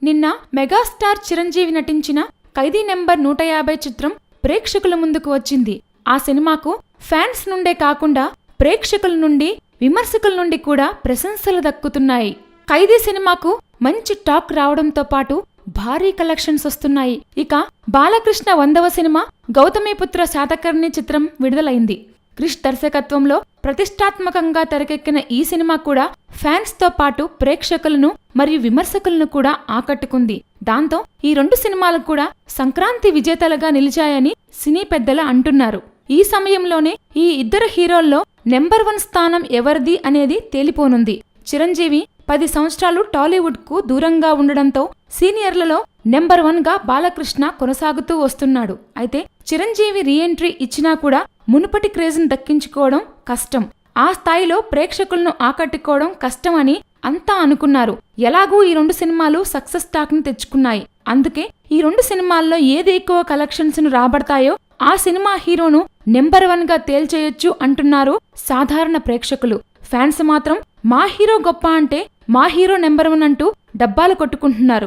నిన్న మెగాస్టార్ చిరంజీవి నటించిన ఖైదీ నెంబర్ 150 చిత్రం ప్రేక్షకుల ముందుకు వచ్చింది. ఆ సినిమాకు ఫ్యాన్స్ నుండే కాకుండా ప్రేక్షకుల నుండి, విమర్శకుల నుండి కూడా ప్రశంసలు దక్కుతున్నాయి. ఖైదీ సినిమాకు మంచి టాక్ రావడంతో పాటు భారీ కలెక్షన్స్ వస్తున్నాయి. ఇక బాలకృష్ణ 100వ సినిమా గౌతమిపుత్ర శాతకర్ణి చిత్రం విడుదలైంది. క్రిష్ దర్శకత్వంలో ప్రతిష్టాత్మకంగా తెరకెక్కిన ఈ సినిమా కూడా ఫ్యాన్స్ తో పాటు ప్రేక్షకులను మరియు విమర్శకులను కూడా ఆకట్టుకుంది. దాంతో ఈ 2 సినిమాలు కూడా సంక్రాంతి విజేతలుగా నిలిచాయని సినీ పెద్దలు అంటున్నారు. ఈ సమయంలోనే ఈ ఇద్దరు హీరోల్లో నెంబర్ 1 స్థానం ఎవరిది అనేది తేలిపోనుంది. చిరంజీవి 10 సంవత్సరాలు టాలీవుడ్ కు దూరంగా ఉండడంతో సీనియర్లలో నెంబర్ 1 గా బాలకృష్ణ కొనసాగుతూ వస్తున్నాడు. అయితే చిరంజీవి రీఎంట్రీ ఇచ్చినా కూడా మునుపటి క్రేజ్ను దక్కించుకోవడం కష్టం. ఆ స్థాయిలో ప్రేక్షకులను ఆకట్టుకోవడం కష్టమని అంతా అనుకున్నారు. ఎలాగూ ఈ 2 సినిమాలు సక్సెస్ టాక్ ని తెచ్చుకున్నాయి. అందుకే ఈ 2 సినిమాల్లో ఏది ఎక్కువ కలెక్షన్స్ ను రాబడతాయో ఆ సినిమా హీరోను నెంబర్ 1 గా తేల్చేయొచ్చు అంటున్నారు సాధారణ ప్రేక్షకులు. ఫ్యాన్స్ మాత్రం మా హీరో గొప్ప అంటే మా హీరో నెంబర్ 1 అంటూ డబ్బాలు కొట్టుకుంటున్నారు.